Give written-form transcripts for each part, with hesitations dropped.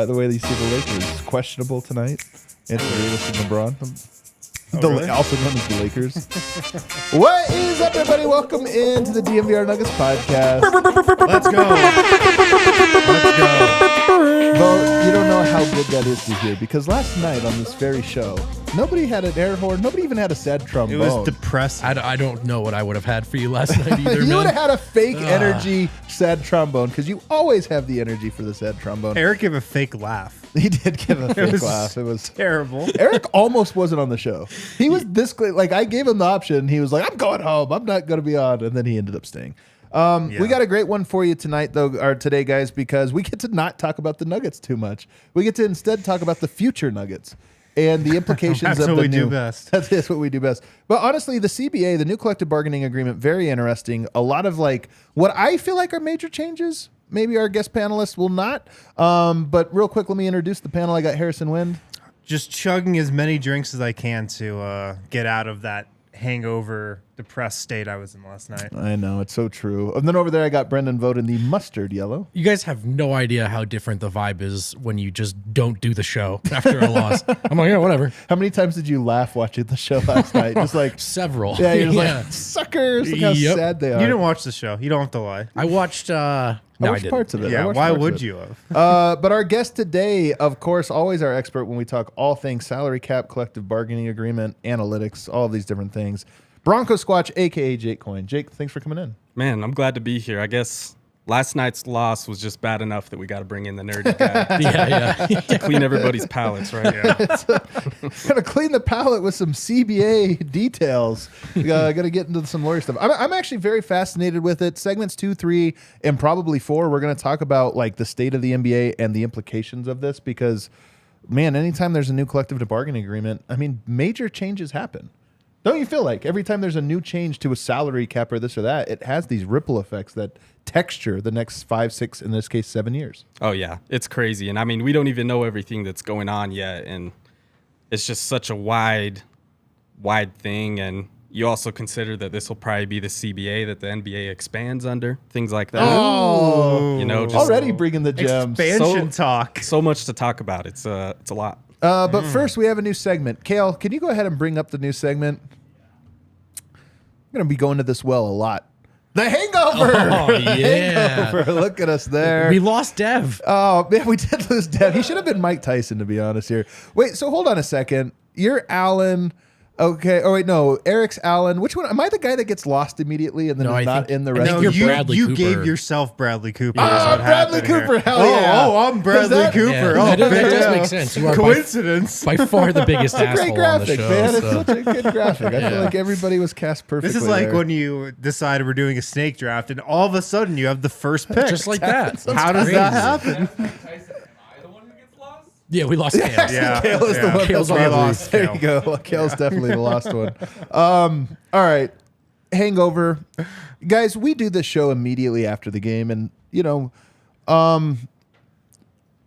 By the way, you see the Lakers questionable tonight. Anthony Davis and LeBron. Really? Also known as the Lakers. What is up, everybody? Welcome into the DNVR Nuggets podcast. Let's go. Let's go. Vogt, you don't know how good that is to hear because last night on this very show, nobody had an air horn. Nobody even had a sad trombone. It was depressing. I don't know what I would have had for you last night either. You would man. have had a fake energy sad trombone because you always have the energy for the sad trombone. Eric gave a fake laugh. He did give a fake was laugh. It was terrible. Eric almost wasn't on the show. He was this like I gave him the option. He was like, "I'm going home. I'm not going to be on," and then he ended up staying. We got a great one for you tonight, though, or today, guys, because we get to not talk about the Nuggets too much. We get to instead talk about the future Nuggets and the implications That's of what the we new. do best. That's what we do best. But honestly, the CBA, the new collective bargaining agreement, very interesting. A lot of like what I feel like are major changes. Maybe our guest panelists will not. But real quick, let me introduce the panel. I got Harrison Wind. Just chugging as many drinks as I can to get out of that hangover, depressed state I was in last night. I know, it's so true. And then over there, I got Brendan Vogt in the mustard yellow. You guys have no idea how different the vibe is when you just don't do the show after a loss. I'm like, yeah, whatever. How many times did you laugh watching the show last night? Just like, Several. yeah, you're like, suckers. Look how Yep. sad they are. You didn't watch the show. You don't have to lie. I watched. No, I I watched didn't. parts of it. I Yeah, watched why parts of would it. you have? But our guest today, of course, always our expert when we talk all things salary cap, collective bargaining agreement, analytics, all of these different things. Bronco Squatch, a.k.a. Jake Coyne. Jake, thanks for coming in. Man, I'm glad to be here. I guess last night's loss was just bad enough that we got to bring in the nerdy guy Yeah. to clean everybody's palates, right? Yeah. Going to clean the palette with some CBA details. Got to get into some lawyer stuff. I'm actually very fascinated with it. Segments 2, 3, and probably 4, we're going to talk about like the state of the NBA and the implications of this because, man, anytime there's a new collective bargaining agreement, I mean, major changes happen. Don't you feel like every time there's a new change to a salary cap or this or that, it has these ripple effects that texture the next 5, 6, in this case, 7 years? Oh, yeah. It's crazy. And I mean, we don't even know everything that's going on yet. And it's just such a wide thing. And you also consider that this will probably be the CBA that the NBA expands under, things like that. Oh, You know, just already bringing the gems. Expansion talk. so much to talk about. It's a lot. But first, we have a new segment. Kale, can you go ahead and bring up the new segment? I'm going to be going to this well a lot. The Hangover! Oh, yeah. Hangover. Look at us there. We lost Dev. Oh, man, we did lose Dev. He should have been Mike Tyson, to be honest here. Wait, so hold on a second. You're Allen. Okay. Oh, wait, no. Eric's Allen. Which one? Am I the guy that gets lost immediately and then No, is I not think- in the I rest think of you're the you, Bradley you Cooper. gave yourself Bradley Cooper. Oh, is what Bradley happened Cooper. here. Hell yeah. Oh, I'm Bradley that- Cooper. Yeah, Oh, that big does deal. make sense. You are Coincidence. by far the biggest It's a great asshole on the graphic, show. man. It's so. such a good graphic. I feel Yeah. like everybody was cast perfectly. This is like there. when you decide we're doing a snake draft and all of a sudden you have the first pick. Just like that. How does that happen? Yeah, we lost Cam. Yeah. Kale is the one Kale's that's on the lost. There you go. Kale's definitely the lost one. All right. Hangover. Guys, we do this show immediately after the game. And, you know,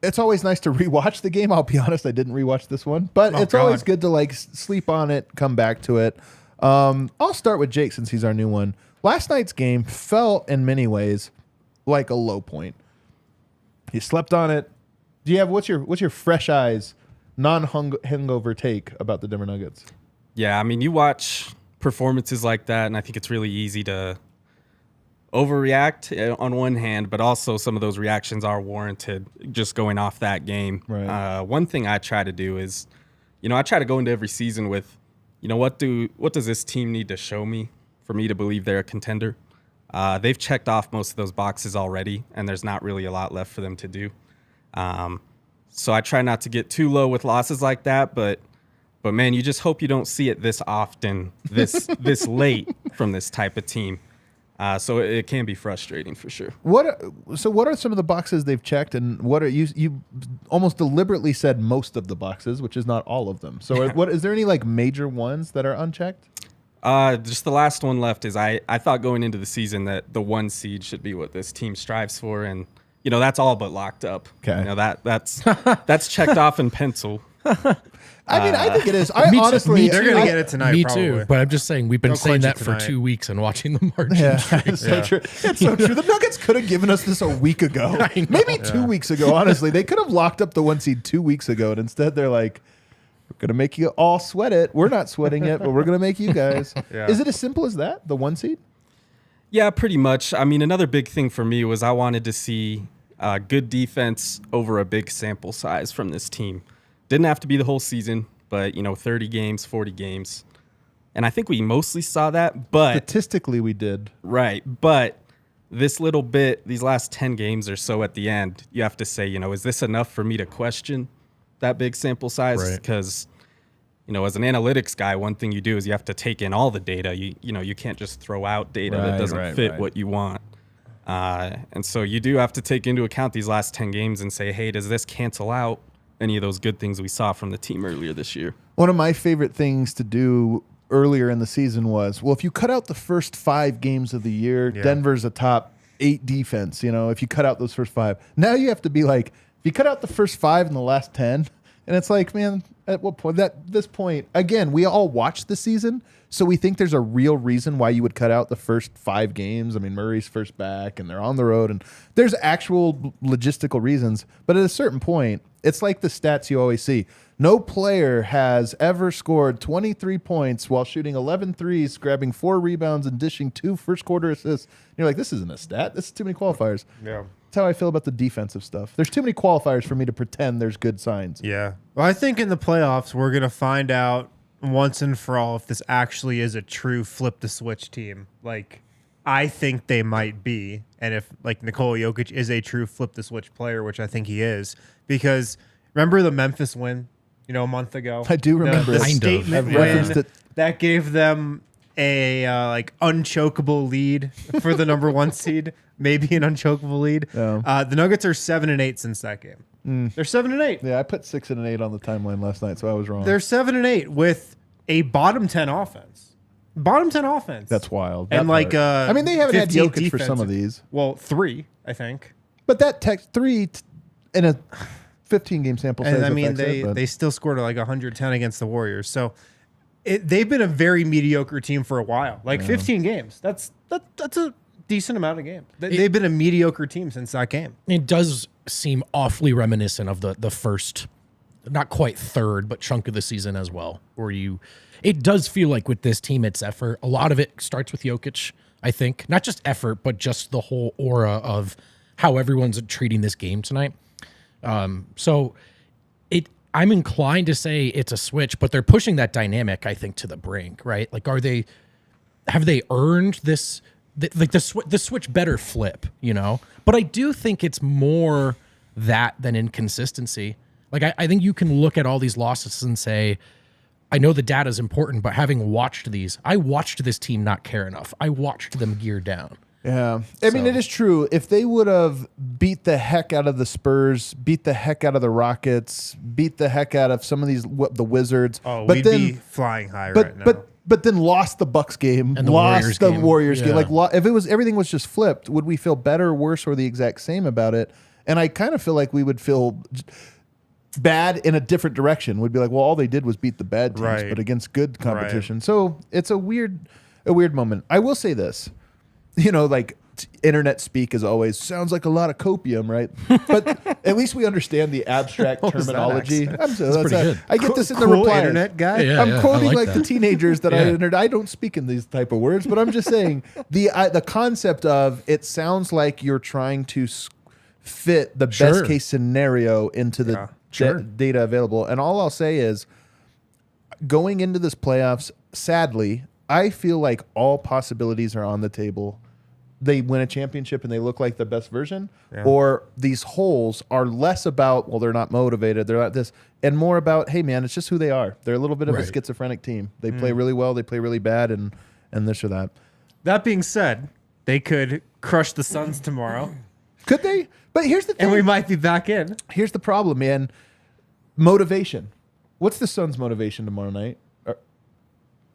it's always nice to rewatch the game. I'll be honest, I didn't rewatch this one. But Oh, it's always God. good to, like, sleep on it, come back to it. I'll start with Jake since he's our new one. Last night's game felt, in many ways, like a low point. You slept on it. Do you have what's your fresh eyes, non-hangover take about the Denver Nuggets? Yeah, I mean, you watch performances like that, and I think it's really easy to overreact on one hand, but also some of those reactions are warranted just going off that game. Right. One thing I try to do is, you know, I try to go into every season with, you know, what does this team need to show me for me to believe they're a contender? They've checked off most of those boxes already, and there's not really a lot left for them to do. So I try not to get too low with losses like that, but man, you just hope you don't see it this often, this late from this type of team. So it can be frustrating for sure. What are some of the boxes they've checked, and what are you almost deliberately said most of the boxes, which is not all of them. So what is there any like major ones that are unchecked? Just the last one left is I thought going into the season that the 1 seed should be what this team strives for, and you know that's all but locked up. Okay. You know that's checked off in pencil. I mean, I think it is. I Me too. honestly, Me They're too. going to get it tonight, Me probably. too, but I'm just saying we've been They'll saying clinch that it for tonight. 2 weeks and watching the margin. Yeah, streak. it's so true. It's so true. The Nuggets could have given us this a week ago. Maybe 2 weeks ago, honestly. They could have locked up the 1 seed 2 weeks ago, and instead they're like, we're going to make you all sweat it. We're not sweating it, but we're going to make you guys. Yeah. Is it as simple as that, the 1 seed? Yeah, pretty much. I mean, another big thing for me was I wanted to see good defense over a big sample size from this team. Didn't have to be the whole season, but, 30 games, 40 games. And I think we mostly saw that, but... Statistically, we did. Right, but this little bit, these last 10 games or so at the end, you have to say, is this enough for me to question that big sample size? Right. Because, as an analytics guy, one thing you do is you have to take in all the data. You can't just throw out data that doesn't fit what you want. And so you do have to take into account these last 10 games and say, hey, does this cancel out any of those good things we saw from the team earlier this year? One of my favorite things to do earlier in the season was, well, if you cut out the first 5 games of the year, Denver's a top 8 defense. If you cut out those first 5, now you have to be like, if you cut out the first 5 and the last 10, and it's like, man, at what point? This point, again, we all watch the season, so we think there's a real reason why you would cut out the first 5 games. I mean, Murray's first back, and they're on the road, and there's actual logistical reasons. But at a certain point, it's like the stats you always see. No player has ever scored 23 points while shooting 11 threes, grabbing 4 rebounds, and dishing 2 first-quarter assists. And you're like, this isn't a stat. This is too many qualifiers. Yeah. That's how I feel about the defensive stuff. There's too many qualifiers for me to pretend there's good signs. Yeah. Well, I think in the playoffs, we're going to find out once and for all if this actually is a true flip the switch team. Like, I think they might be. And if, like, Nikola Jokic is a true flip the switch player, which I think he is, because remember the Memphis win, a month ago? I do remember the it. statement I've referenced win it. that gave them a unchokeable lead for the number 1 seed, maybe an unchokeable lead. Yeah. The Nuggets are 7-8 since that game. They're 7-8. Yeah, I put 6 and 8 on the timeline last night, so I was wrong. They're 7-8 with a bottom 10 offense. Bottom 10 offense. That's wild. And That part. I mean, they haven't had 15 Jokic for some of these. Well, 3, I think. But that text 3 in a 15-game sample size. And I mean, affects it, but- they still scored like 110 against the Warriors. So they've been a very mediocre team for a while. Like 15 games. That's a decent amount of games. They've been a mediocre team since that game. It does seem awfully reminiscent of the first, not quite third, but chunk of the season as well, where it does feel like with this team, it's effort. A lot of it starts with Jokic, I think. Not just effort, but just the whole aura of how everyone's treating this game tonight. I'm inclined to say it's a switch, but they're pushing that dynamic, I think, to the brink, right? Like, have they earned this, the switch better flip, But I do think it's more that than inconsistency. Like, I think you can look at all these losses and say, I know the data is important, but having watched these, I watched this team not care enough. I watched them gear down. Yeah. I mean, it is true. If they would have beat the heck out of the Spurs, beat the heck out of the Rockets, beat the heck out of some of the Wizards. Oh, but we'd then, be flying high right now. But then lost the Bucks game, And the lost the Warriors game. Yeah. Like, if everything was just flipped, would we feel better, worse, or the exact same about it? And I kind of feel like we would feel bad in a different direction. We'd be like, well, all they did was beat the bad teams, Right. but against good competition. So it's a weird moment. I will say this. Like internet speak is always sounds like a lot of copium, right? But at least we understand the abstract was that terminology. That's pretty good. I get this in the Cool replies. internet guy. Yeah, I'm quoting I like that. the teenagers that Yeah. I entered. I don't speak in these type of words, but I'm just saying the concept of it sounds like you're trying to fit the Sure. best case scenario into the Sure. data available. And all I'll say is going into this playoffs, sadly, I feel like all possibilities are on the table. They win a championship and they look like the best version, or these holes are less about, well, they're not motivated, they're not this, and more about, hey, man, it's just who they are. They're a little bit of a Right. schizophrenic team. They play really well, they play really bad, and this or that. That being said, they could crush the Suns tomorrow, Could they? But here's the thing. and we might be back in. Here's the problem, man. Motivation. What's the Suns' motivation tomorrow night?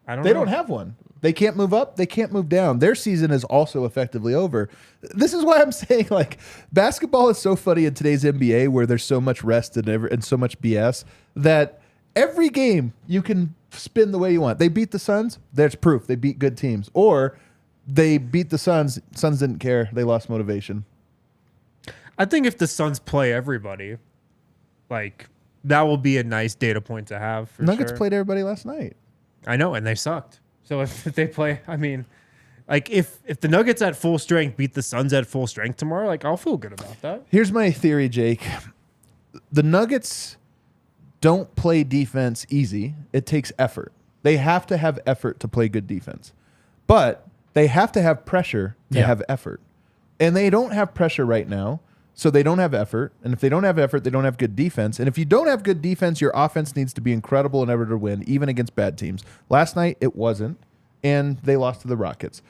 I don't They know. don't have one. They can't move up. They can't move down. Their season is also effectively over. This is why I'm saying, like, basketball is so funny in today's NBA where there's so much rest and so much BS that every game you can spin the way you want. They beat the Suns. There's proof they beat good teams. Or they beat the Suns. Suns didn't care. They lost motivation. I think if the Suns play everybody, like that will be a nice data point to have. For Nuggets sure. played everybody last night. I know, and they sucked. So if they play, I mean, like if the Nuggets at full strength beat the Suns at full strength tomorrow, like I'll feel good about that. Here's my theory, Jake. The Nuggets don't play defense easy. It takes effort. They have to have effort to play good defense. But they have to have pressure to have effort. And they don't have pressure right now, so they don't have effort. And if they don't have effort, they don't have good defense. And if you don't have good defense, your offense needs to be incredible in order to win, even against bad teams. Last night, it wasn't, and they lost to the Rockets.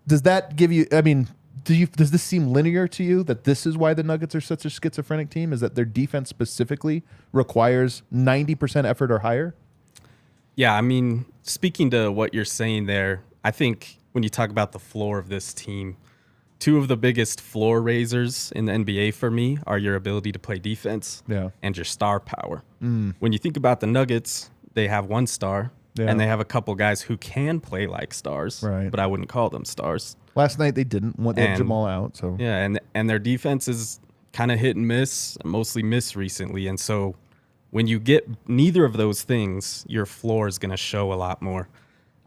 Does that give you, I mean, does this seem linear to you that this is why the Nuggets are such a schizophrenic team, is that their defense specifically requires 90% effort or higher? Yeah, I mean, speaking to what you're saying there, I think when you talk about the floor of this team, two of the biggest floor raisers in the NBA for me are your ability to play defense and your star power. When you think about the Nuggets, they have one star, and they have a couple guys who can play like stars, but I wouldn't call them stars. Last night they didn't. They had Jamal out. So yeah, and their defense is kind of hit and miss, mostly miss recently. And so when you get neither of those things, your floor is going to show a lot more.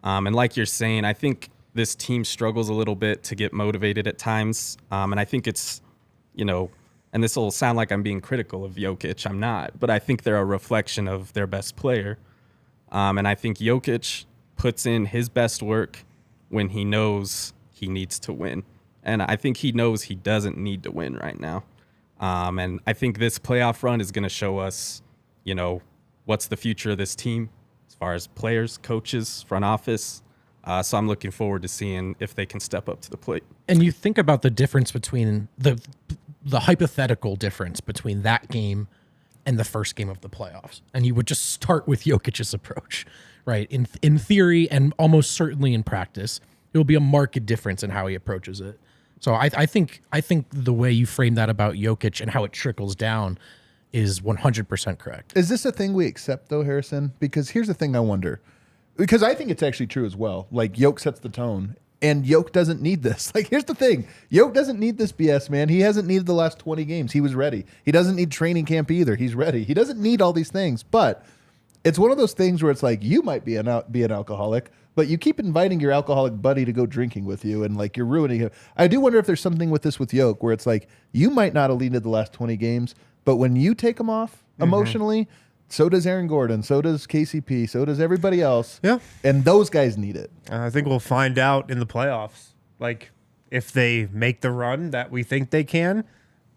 And like you're saying, I think this team struggles a little bit to get motivated at times. And I think it's, and this will sound like I'm being critical of Jokic. I'm not. But I think they're a reflection of their best player. And I think Jokic puts in his best work when he knows he needs to win. And I think he knows he doesn't need to win right now. And I think this playoff run is going to show us, what's the future of this team as far as players, coaches, front office. So I'm looking forward to seeing if they can step up to the plate. And you think about the difference between the hypothetical difference between that game and the first game of the playoffs. And you would just start with Jokic's approach, right? In theory and almost certainly in practice, it will be a marked difference in how he approaches it. So I think the way you frame that about Jokic and how it trickles down is 100% correct. is this a thing we accept though, Harrison? Because here's the thing I wonder. Because I think it's actually true as well. Like Jokic sets the tone. And Jokic doesn't need this. Like, here's the thing. Jokic doesn't need this BS, man. He hasn't needed the last 20 games. He was ready. He doesn't need training camp either. He's ready. He doesn't need all these things. But it's one of those things where it's like, you might be an alcoholic, but you keep inviting your alcoholic buddy to go drinking with you, and like you're ruining him. I do wonder if there's something with this with Jokic where it's like, you might not have needed the last 20 games, but when you take him off emotionally, so does Aaron Gordon, so does KCP, so does everybody else. Yeah. And those guys need it. I think we'll find out in the playoffs. Like, if they make the run that we think they can,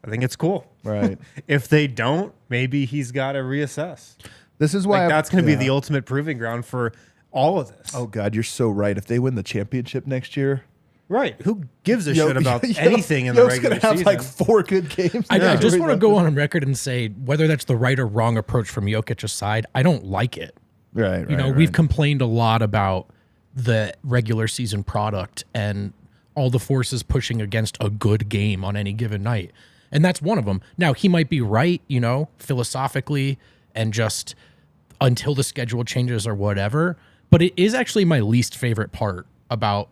I think it's cool. Right. If they don't, maybe he's got to reassess. This is why That's going to be the ultimate proving ground for all of this. Oh, God, you're so right. If they win the championship next year. Right. Who gives a shit about anything in the regular gonna have season? like 4 good games. I just want to go on record and say, whether that's the right or wrong approach from Jokic's side, I don't like it. Right. We've complained a lot about the regular season product and all the forces pushing against a good game on any given night. And that's one of them. Now, he might be right, philosophically, and just until the schedule changes or whatever. But it is actually my least favorite part about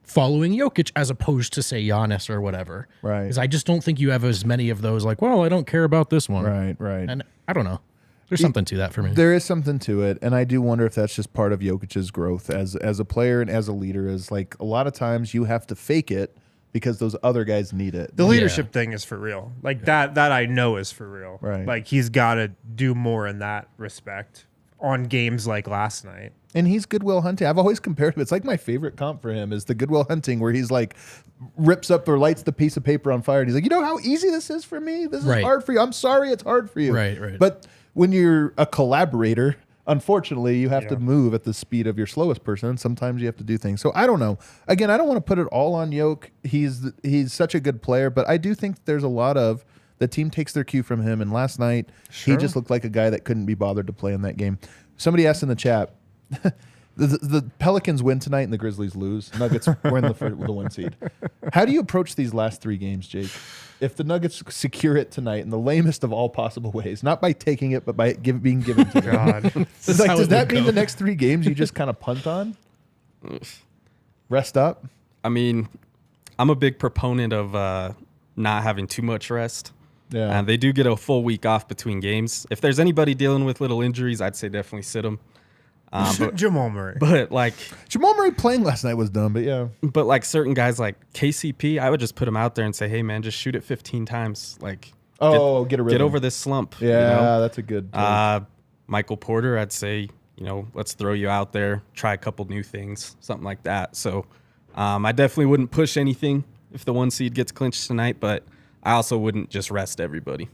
following Jokic as opposed to, say, Giannis or whatever. Right. Because I just don't think you have as many of those, like, well, I don't care about this one. Right. And I don't know. There's something to that for me. There is something to it, and I do wonder if that's just part of Jokic's growth as a player and as a leader. Is like a lot of times you have to fake it because those other guys need it. The leadership thing is for real. Like that I know is for real. Right. Like he's got to do more in that respect on games like last night. And he's Goodwill Hunting. I've always compared him. It's like my favorite comp for him is the Goodwill Hunting, where he's like rips up or lights the piece of paper on fire. And he's like, you know how easy this is for me? This is hard for you. I'm sorry it's hard for you. Right. But when you're a collaborator, unfortunately, you have to move at the speed of your slowest person. And sometimes you have to do things. So I don't know. Again, I don't want to put it all on Jokic. He's such a good player, but I do think there's a lot of the team takes their cue from him. And last night, he just looked like a guy that couldn't be bothered to play in that game. Somebody asked in the chat, The Pelicans win tonight and the Grizzlies lose. Nuggets win the 1 seed. How do you approach these last 3 games, Jake? If the Nuggets secure it tonight in the lamest of all possible ways, not by taking it, but by being given to them. God. Does that mean the next 3 games you just kind of punt on? Rest up? I mean, I'm a big proponent of not having too much rest. Yeah. And they do get a full week off between games. If there's anybody dealing with little injuries, I'd say definitely sit them. Jamal Murray. But like Jamal Murray playing last night was dumb, but yeah. But like certain guys like KCP, I would just put him out there and say, hey man, just shoot it 15 times. Like get a rhythm. Get over this slump. Yeah, that's a good Michael Porter, I'd say, let's throw you out there, try a couple new things, something like that. So I definitely wouldn't push anything if the 1 seed gets clinched tonight, but I also wouldn't just rest everybody.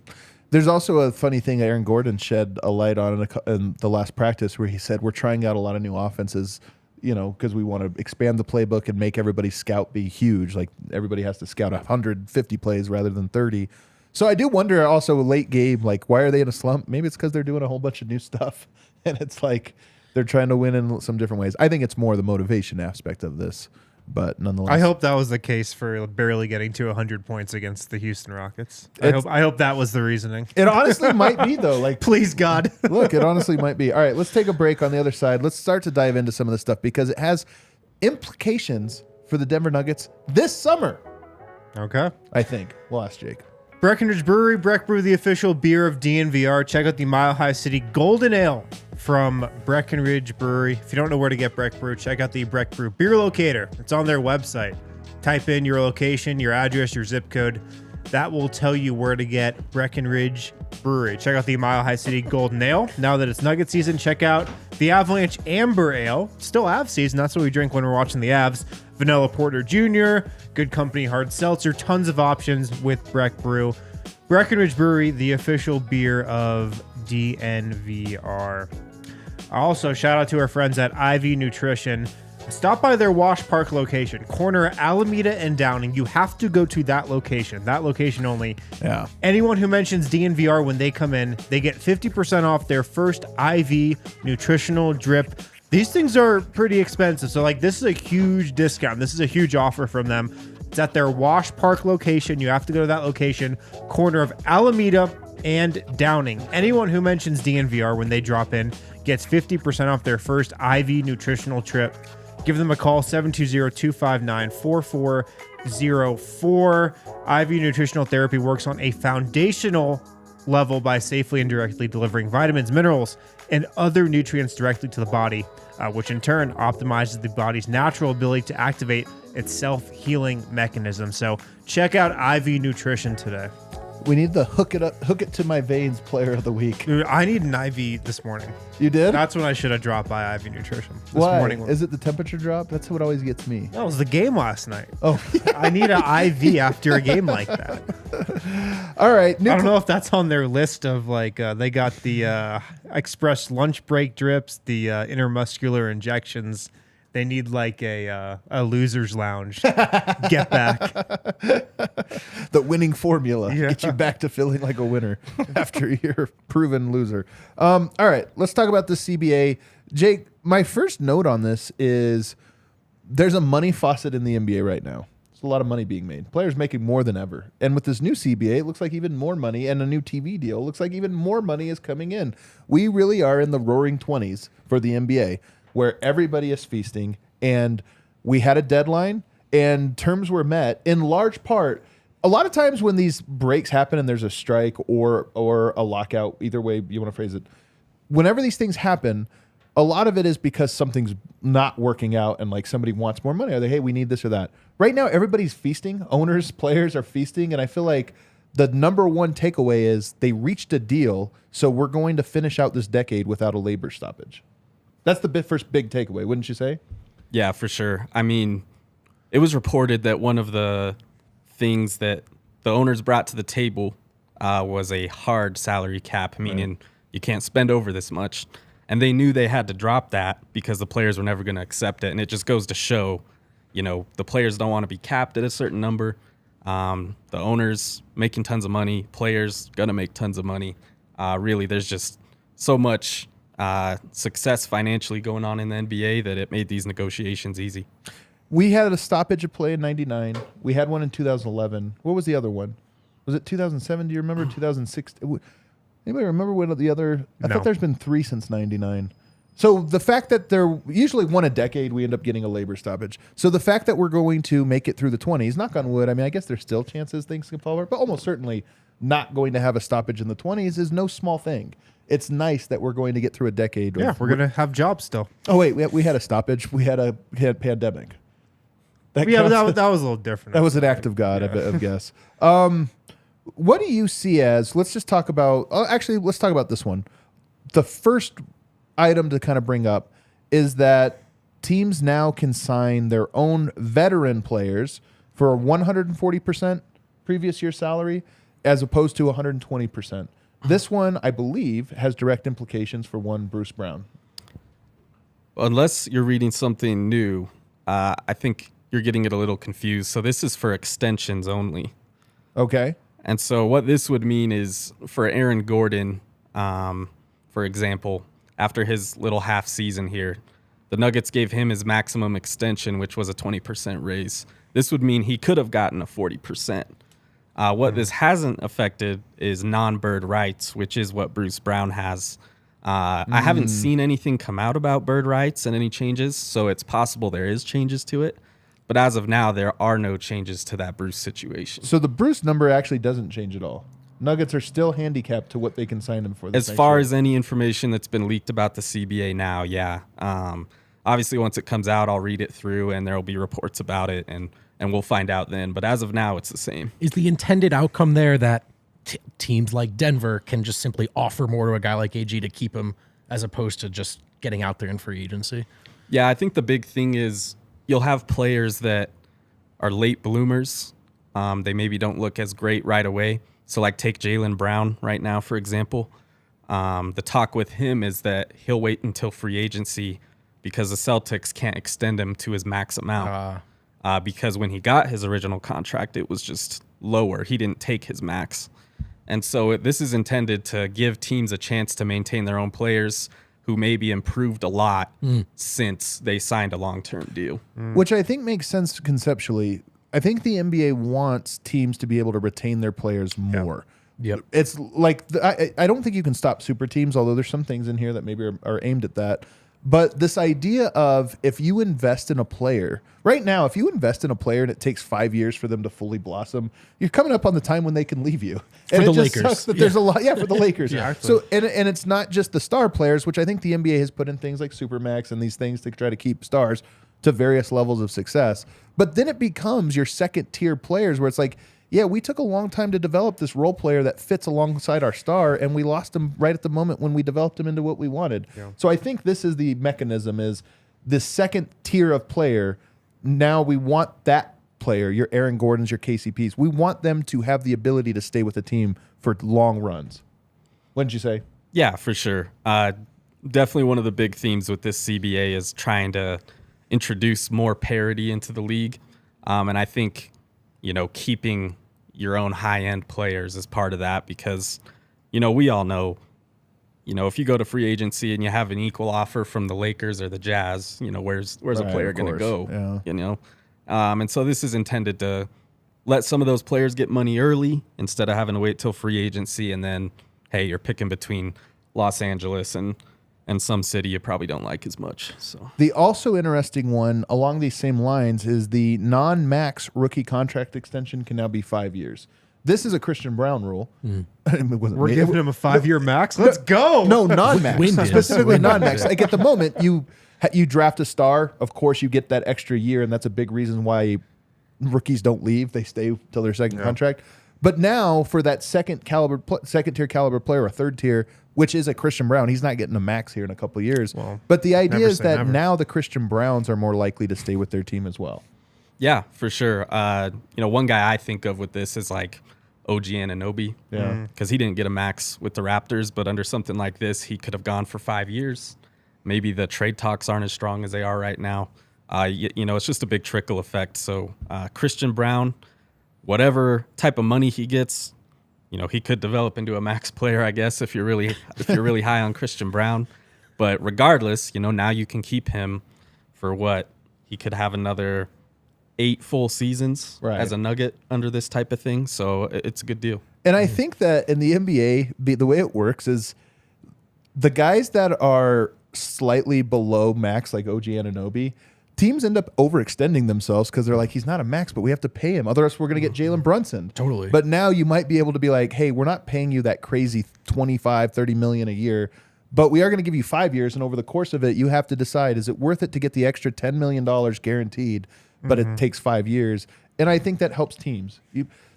There's also a funny thing Aaron Gordon shed a light on in the last practice where he said we're trying out a lot of new offenses, because we want to expand the playbook and make everybody's scout be huge. Like everybody has to scout 150 plays rather than 30. So I do wonder also late game, like why are they in a slump? Maybe it's because they're doing a whole bunch of new stuff and it's like they're trying to win in some different ways. I think it's more the motivation aspect of this. But nonetheless, I hope that was the case for barely getting to 100 points against the Houston Rockets. I hope that was the reasoning. It honestly might be, though. Like, please, God. Look, it honestly might be. All right, let's take a break on the other side. Let's start to dive into some of this stuff because it has implications for the Denver Nuggets this summer. Okay. I think. We'll ask Jake. Breckenridge Brewery, Breck Brew, the official beer of DNVR. Check out the Mile High City Golden Ale from Breckenridge Brewery. If you don't know where to get Breck Brew, check out the Breck Brew Beer Locator. It's on their website. Type in your location, your address, your zip code. That will tell you where to get Breckenridge Brewery. Check out the Mile High City Golden Ale. Now that it's Nugget season, check out the Avalanche Amber Ale. Still Avs season. That's what we drink when we're watching the Avs. Vanilla Porter Jr., Good Company Hard Seltzer. Tons of options with Breck Brew. Breckenridge Brewery, the official beer of DNVR. Also, shout out to our friends at IV Nutrition. Stop by their Wash Park location, corner Alameda and Downing. You have to go to that location only. Yeah. Anyone who mentions DNVR when they come in, they get 50% off their first IV nutritional drip. These things are pretty expensive, so like this is a huge discount. This is a huge offer from them. It's at their Wash Park location. You have to go to that location, corner of Alameda and Downing. Anyone who mentions DNVR when they drop in gets 50% off their first IV nutritional trip. Give them a call, 720-259-4404. IV nutritional therapy works on a foundational level by safely and directly delivering vitamins, minerals, and other nutrients directly to the body, which in turn optimizes the body's natural ability to activate its self-healing mechanism. So check out IV Nutrition today. We need the hook it to my veins player of the week. Dude, I need an IV this morning. You did? That's when I should have dropped by IV Nutrition this Why? morning. Is it the temperature drop? That's what always gets me. That was the game last night. Oh, I need an IV after a game like that. all right. I don't know if that's on their list of like they got the express lunch break drips, the intermuscular injections. They need like a loser's lounge. Get back. The winning formula. Yeah. Get you back to feeling like a winner after you're a proven loser. All right, let's talk about the CBA. Jake, my first note on this is there's a money faucet in the NBA right now. There's a lot of money being made. Players making more than ever. And with this new CBA, it looks like even more money, and a new TV deal, it looks like even more money is coming in. We really are in the roaring 20s for the NBA, where everybody is feasting, and we had a deadline, and terms were met in large part. A lot of times when these breaks happen and there's a strike or a lockout, either way you want to phrase it, whenever these things happen, a lot of it is because something's not working out and like somebody wants more money. Are they, hey, we need this or that. Right now, everybody's feasting. Owners, players are feasting, and I feel like the number one takeaway is they reached a deal, so we're going to finish out this decade without a labor stoppage. That's the first big takeaway, wouldn't you say? Yeah, for sure. I mean, it was reported that one of the things that the owners brought to the table was a hard salary cap, meaning you can't spend over this much. And they knew they had to drop that because the players were never going to accept it. And it just goes to show, the players don't want to be capped at a certain number. The owners making tons of money, players going to make tons of money. Really, there's just so much success financially going on in the NBA that it made these negotiations easy. We had a stoppage of play in 99. We had one in 2011. What was the other one? Was it 2007? Do you remember 2006? Anybody remember what the other? I thought there's been 3 since 99. So the fact that they're usually one a decade, we end up getting a labor stoppage. So the fact that we're going to make it through the 20s, knock on wood, I mean, I guess there's still chances things can fall apart, but almost certainly not going to have a stoppage in the 20s is no small thing. It's nice that we're going to get through a decade. Yeah, we're going to have jobs still. Oh, wait, we had a stoppage. We had pandemic. But that was a little different. That was an act of God, I guess. What do you see as, let's just talk about, actually, let's talk about this one. The first item to kind of bring up is that teams now can sign their own veteran players for a 140% previous year salary as opposed to 120%. This one, I believe, has direct implications for one Bruce Brown. Unless you're reading something new, I think you're getting it a little confused. So this is for extensions only. Okay. And so what this would mean is for Aaron Gordon, for example, after his little half season here, the Nuggets gave him his maximum extension, which was a 20% raise. This would mean he could have gotten a 40%. What this hasn't affected is non-bird rights, which is what Bruce Brown has. I haven't seen anything come out about bird rights and any changes, so it's possible there is changes to it. But as of now, there are no changes to that Bruce situation. So the Bruce number actually doesn't change at all. Nuggets are still handicapped to what they can sign him for. As far as any information that's been leaked about the CBA now, yeah. Obviously, once it comes out, I'll read it through, and there will be reports about it, and we'll find out then. But as of now, it's the same. Is the intended outcome there that teams like Denver can just simply offer more to a guy like AG to keep him as opposed to just getting out there in free agency? Yeah, I think the big thing is you'll have players that are late bloomers. They maybe don't look as great right away. So like take Jaylen Brown right now, for example. The talk with him is that he'll wait until free agency because the Celtics can't extend him to his max amount. Because when he got his original contract, it was just lower. He didn't take his max. And so this is intended to give teams a chance to maintain their own players who maybe improved a lot since they signed a long-term deal. Which I think makes sense conceptually. I think the NBA wants teams to be able to retain their players more. Yep. It's like, I don't think you can stop super teams, although there's some things in here that maybe are aimed at that. But this idea of if you invest in a player, right now, if you invest in a player and it takes 5 years for them to fully blossom, you're coming up on the time when they can leave you. And For it the just Lakers. sucks that there's a lot. Yeah, for the Lakers. Yeah. So and it's not just the star players, which I think the NBA has put in things like Supermax and these things to try to keep stars to various levels of success. But then it becomes your second tier players where it's like, yeah, we took a long time to develop this role player that fits alongside our star, and we lost him right at the moment when we developed him into what we wanted. Yeah. So I think this is the mechanism, is this second tier of player. Now we want that player, your Aaron Gordons, your KCPs. We want them to have the ability to stay with the team for long runs. What did you say? Yeah, for sure. Definitely one of the big themes with this CBA is trying to introduce more parity into the league. And I think, keeping your own high-end players is part of that because, we all know, if you go to free agency and you have an equal offer from the Lakers or the Jazz, where's a player going to go, And so this is intended to let some of those players get money early instead of having to wait till free agency and then, hey, you're picking between Los Angeles and some city you probably don't like as much. So the also interesting one along these same lines is the non-max rookie contract extension can now be 5 years. This is a Christian Brown rule. We're giving him a 5-year max. Let's go. No, non-max. Specifically Win non-max. Like at the moment, you draft a star. Of course, you get that extra year, and that's a big reason why rookies don't leave. They stay till their second contract. But now for that second tier caliber player or third tier, which is a Christian Brown, he's not getting a max here in a couple of years. Well, but the idea is that now the Christian Browns are more likely to stay with their team as well. Yeah, for sure. One guy I think of with this is like OG Anunoby. Yeah. Because he didn't get a max with the Raptors, but under something like this, he could have gone for 5 years. Maybe the trade talks aren't as strong as they are right now. It's just a big trickle effect. So Christian Brown, whatever type of money he gets, he could develop into a max player, I guess, if you're really high on Christian Brown. But regardless, now you can keep him for what? He could have another 8 full seasons as a Nugget under this type of thing. So it's a good deal. And I think that in the NBA, the way it works is the guys that are slightly below max, like OG Anunoby, teams end up overextending themselves because they're like, he's not a max, but we have to pay him. Otherwise, we're going to get Jalen Brunson. Totally. But now you might be able to be like, hey, we're not paying you that crazy 25, 30 million a year, but we are going to give you 5 years. And over the course of it, you have to decide, is it worth it to get the extra $10 million guaranteed, but it takes 5 years? And I think that helps teams.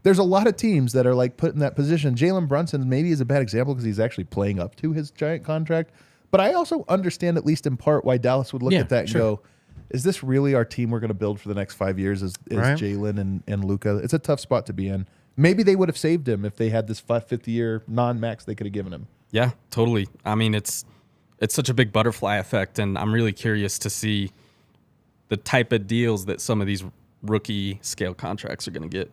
There's a lot of teams that are like put in that position. Jalen Brunson maybe is a bad example because he's actually playing up to his giant contract. But I also understand, at least in part, why Dallas would look at that and go, is this really our team we're going to build for the next 5 years is Jalen and Luka? It's a tough spot to be in. Maybe they would have saved him if they had this 5-50-year non-max they could have given him. Yeah, totally. I mean, it's such a big butterfly effect, and I'm really curious to see the type of deals that some of these rookie scale contracts are going to get.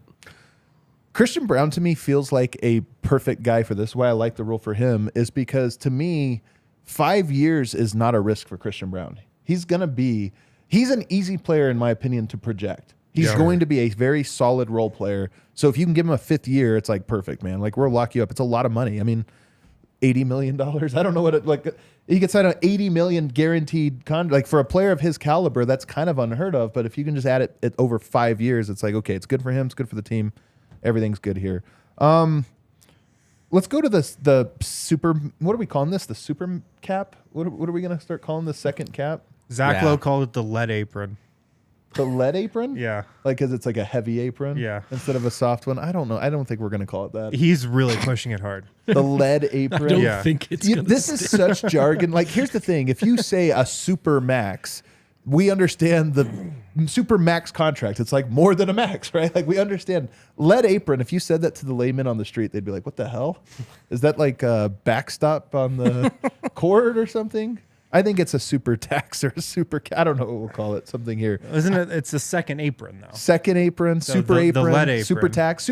Christian Brown to me feels like a perfect guy for this. Why I like the rule for him is because to me, 5 years is not a risk for Christian Brown. He's an easy player in my opinion to project. He's going to be a very solid role player. So if you can give him a 5th year, it's like perfect, man. Like we'll lock you up. It's a lot of money. I mean, $80 million. I don't know what it like. He gets out an $80 million guaranteed contract. Like for a player of his caliber, that's kind of unheard of. But if you can just add it over 5 years, it's like, okay, it's good for him. It's good for the team. Everything's good here. Let's go to the super. What are we calling this? The super cap? What are we going to start calling the second cap? Zach Lowe called it the lead apron. The lead apron? Yeah. Like, because it's like a heavy apron? Yeah. Instead of a soft one? I don't know. I don't think we're going to call it that. He's really pushing it hard. The lead apron? I don't think it's gonna This is such jargon. Like, here's the thing. If you say a super max, we understand the super max contract. It's like more than a max, right? Like, we understand. Lead apron, if you said that to the layman on the street, they'd be like, what the hell? Is that like a backstop on the court or something? I think it's a super tax or a super. I don't know what we'll call it. Something here. Isn't it? It's the second apron, though. Second apron, super the apron, lead apron. super tax,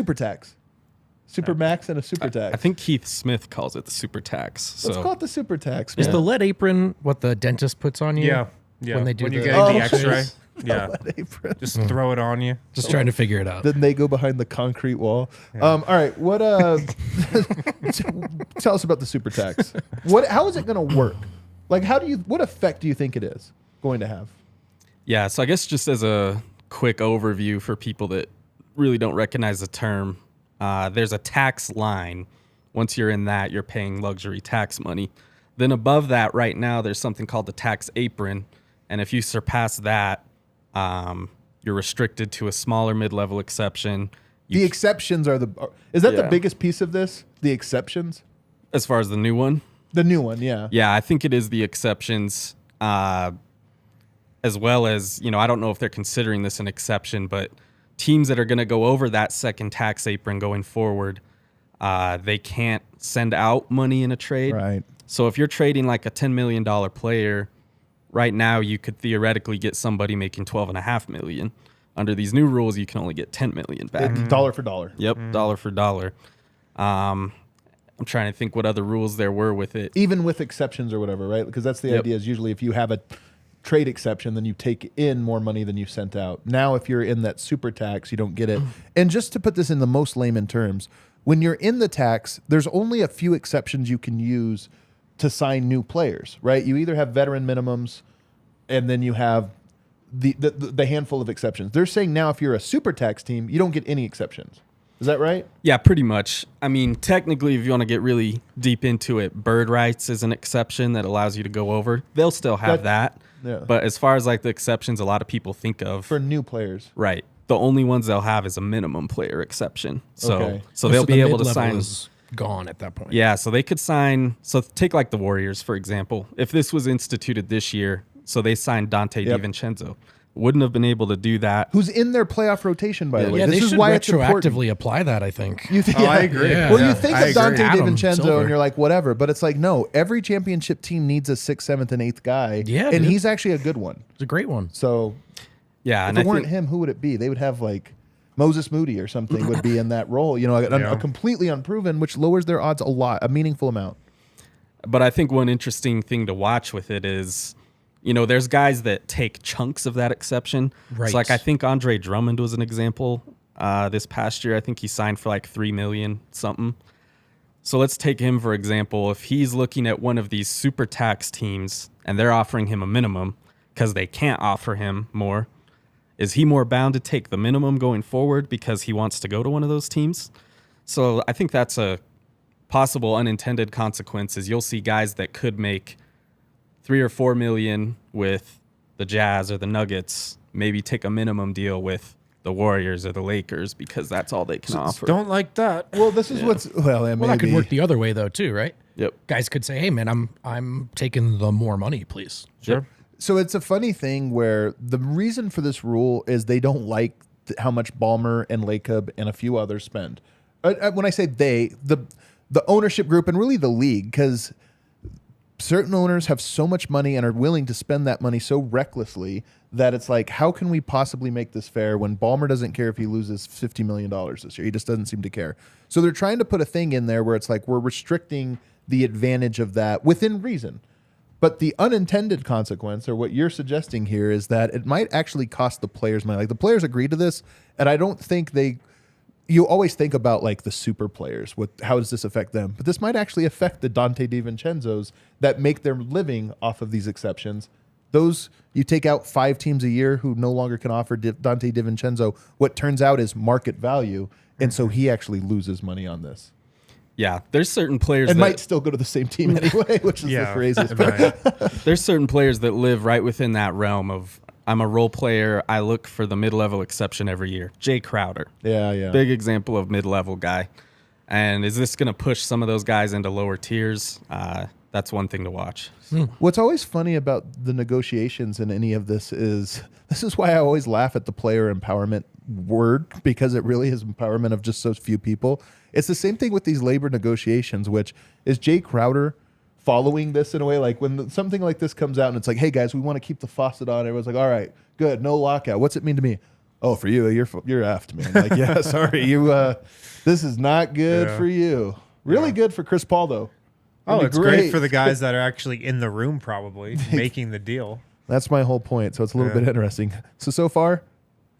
super max, and a super tax. I think Keith Smith calls it the super tax. Let's call it the super tax. Is man. the lead apron what the dentist puts on you? Yeah. When they do when you're the- getting the Oh, X-ray. Yeah. lead apron. Just throw it on you. Just trying to figure it out. Then they go behind the concrete wall. All right, what? Tell us about the super tax. How is it going to work? Like, what effect do you think it is going to have? Yeah, so I guess just as a quick overview for people that really don't recognize the term, there's a tax line. Once you're in that, you're paying luxury tax money. Then above that, right now, there's something called the tax apron. And if you surpass that, you're restricted to a smaller mid-level exception. The exceptions are is that the Yeah. biggest piece of this? The exceptions? As far as the new one? The new one, yeah. Yeah, I think it is the exceptions, as well as, I don't know if they're considering this an exception, but teams that are going to go over that second tax apron going forward, they can't send out money in a trade. Right. So if you're trading like a $10 million player, right now you could theoretically get somebody making $12.5 million. Under these new rules, you can only get $10 million back. Dollar for dollar. Yep, dollar for dollar. I'm trying to think what other rules there were with it. Even with exceptions or whatever, right? Because that's the Yep. idea is usually if you have a trade exception, then you take in more money than you sent out. Now, if you're in that super tax, you don't get it. And just to put this in the most layman terms, when you're in the tax, there's only a few exceptions you can use to sign new players, right? You either have veteran minimums and then you have the handful of exceptions. They're saying now if you're a super tax team, you don't get any exceptions. Is that right? Yeah, pretty much. I mean, technically, if you want to get really deep into it, bird rights is an exception that allows you to go over. They'll still have that. Yeah. But as far as like the exceptions a lot of people think of, For new players. right, the only ones they'll have is a minimum player exception. So, Okay. so they'll the be able to mid-level sign. is gone at that point. Yeah, so they could sign. So take like the Warriors, for example. If this was instituted this year, so they signed Dante Yep. DiVincenzo. Wouldn't have been able to do that. Who's in their playoff rotation, by the way. Yeah, This they is should why it's important. retroactively apply that, I think. You think, Oh, I agree. Yeah. Well, Yeah. you think I of Dante agree. Adam DiVincenzo Silver. and you're like, whatever. But it's like, no, every championship team needs a 6th, 7th, and 8th guy. Yeah, And dude. he's actually a good one. It's a great one. So Yeah, if and it I weren't think, him, who would it be? They would have like Moses Moody or something would be in that role. A completely unproven, which lowers their odds a lot, a meaningful amount. But I think one interesting thing to watch with it is, there's guys that take chunks of that exception. Right. So like I think Andre Drummond was an example this past year. I think he signed for like $3 million something. So let's take him for example. If he's looking at one of these super tax teams and they're offering him a minimum because they can't offer him more, is he more bound to take the minimum going forward because he wants to go to one of those teams? So I think that's a possible unintended consequence. Is you'll see guys that could make $3 or $4 million with the Jazz or the Nuggets maybe take a minimum deal with the Warriors or the Lakers because that's all they can offer. Don't like that. Well, this is what's well, Well, that could work the other way though too, right? Yep. Guys could say, "Hey, man, I'm taking the more money, please." Sure. So it's a funny thing where the reason for this rule is they don't like how much Ballmer and Lacob and a few others spend. When I say they, the ownership group and really the league, because certain owners have so much money and are willing to spend that money so recklessly that it's like, how can we possibly make this fair when Ballmer doesn't care if he loses $50 million this year? He just doesn't seem to care. So they're trying to put a thing in there where it's like we're restricting the advantage of that within reason. But the unintended consequence, or what you're suggesting here, is that it might actually cost the players money. Like the players agree to this, and I don't think you always think about like the super players. How does this affect them? But this might actually affect the Dante DiVincenzo's that make their living off of these exceptions. Those, you take out 5 teams a year who no longer can offer Dante DiVincenzo, what turns out is market value. And so he actually loses money on this. Yeah, there's certain players and that might still go to the same team anyway, which is the craziest part. There's certain players that live right within that realm of, I'm a role player, I look for the mid-level exception every year. Jay Crowder. Yeah. Big example of mid-level guy. And is this going to push some of those guys into lower tiers? That's one thing to watch. What's always funny about the negotiations in any of this is why I always laugh at the player empowerment word, because it really is empowerment of just so few people. It's the same thing with these labor negotiations, which is Jay Crowder following this in a way, like when something like this comes out and it's like, hey guys, we want to keep the faucet on. Everyone's like, all right, good, no lockout. What's it mean to me? Oh, for you, you're effed, man. Like, yeah, sorry, this is not good for you. Really good for Chris Paul though. Oh, it's great for the guys that are actually in the room, probably making the deal. That's my whole point. So it's a little bit interesting. So far,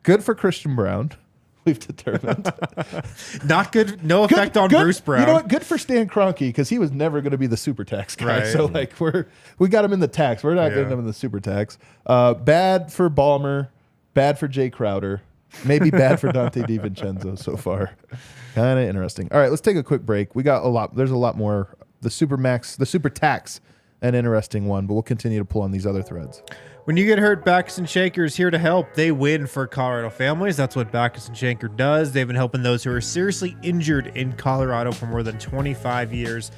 good for Christian Brown. We've determined. Not good. No effect on Bruce Brown. You know what? Good for Stan Kroenke, because he was never going to be the super tax guy. Right. So like we got him in the tax. We're not getting him in the super tax. Bad for Ballmer. Bad for Jay Crowder. Maybe bad for Dante DiVincenzo so far. Kind of interesting. All right, let's take a quick break. We got a lot. There's a lot more. The super tax, an interesting one, but we'll continue to pull on these other threads. When you get hurt, Backus & Shanker is here to help. They win for Colorado families. That's what Backus & Shanker does. They've been helping those who are seriously injured in Colorado for more than 25 years.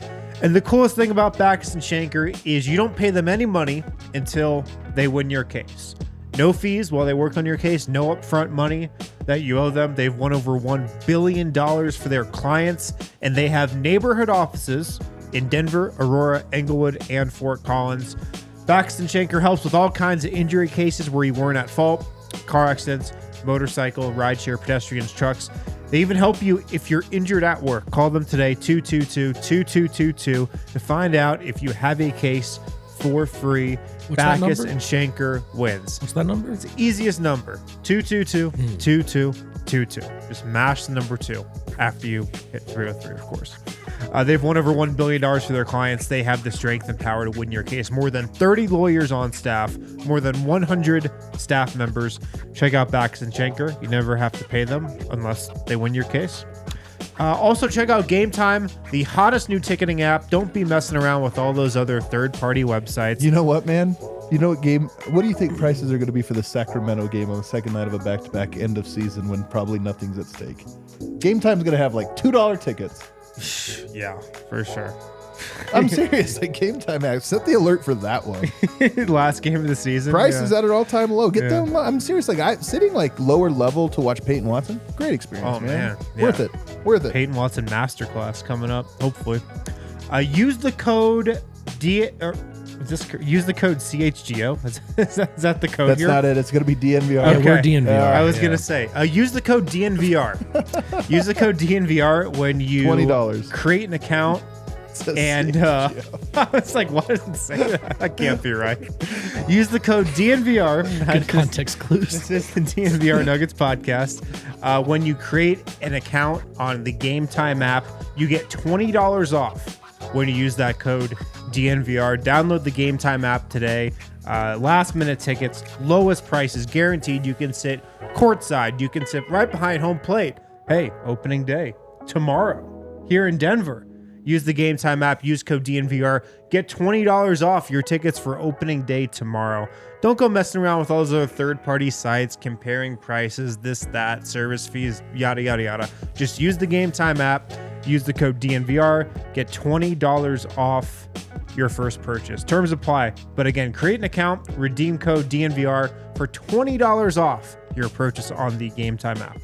And the coolest thing about Backus & Shanker is you don't pay them any money until they win your case. No fees while they work on your case, no upfront money that you owe them. They've won over $1 billion for their clients, and they have neighborhood offices in Denver, Aurora, Englewood, and Fort Collins. Backus & Shanker helps with all kinds of injury cases where you weren't at fault, car accidents, motorcycle, rideshare, pedestrians, trucks. They even help you if you're injured at work. Call them today, 222-2222, to find out if you have a case for free. Backus & Shanker wins. What's that number? It's the easiest number, 222-2222. Just mash the number 2 after you hit 303, of course. They've won over $1 billion for their clients. They have the strength and power to win your case. More than 30 lawyers on staff, more than 100 staff members. Check out Backus & Shanker. You never have to pay them unless they win your case. Also, check out Game Time, the hottest new ticketing app. Don't be messing around with all those other third-party websites. You know what, man? You know what do you think prices are going to be for the Sacramento game on the second night of a back-to-back end of season when probably nothing's at stake? Game Time's going to have like $2 tickets. Yeah, for sure. I'm serious. Like Game Time app. Set the alert for that one. Last game of the season. Prices at an all-time low. Get them. I'm serious. Like sitting like lower level to watch Peyton Watson. Great experience, man. Worth it. Worth it. Peyton Watson masterclass coming up. Hopefully. Use the code use the code CHGO. Is that the code That's here? not it. It's going to be DNVR. Yeah, we're DNVR. I was going to say, use the code DNVR. Use the code DNVR when you $20. create an account And I was like, why does it say that? That can't be right. Use the code DNVR. Good context clues. This is the DNVR Nuggets podcast. When you create an account on the Game Time app, you get $20 off when you use that code DNVR. Download the Game Time app today. Last minute tickets, lowest prices guaranteed. You can sit courtside. You can sit right behind home plate. Hey, opening day tomorrow here in Denver. Use the Game Time app. Use code DNVR. Get $20 off your tickets for opening day tomorrow. Don't go messing around with all those other third-party sites, comparing prices, this, that, service fees, yada, yada, yada. Just use the Game Time app. Use the code DNVR. Get $20 off your first purchase. Terms apply. But again, create an account, redeem code DNVR for $20 off your purchase on the Game Time app.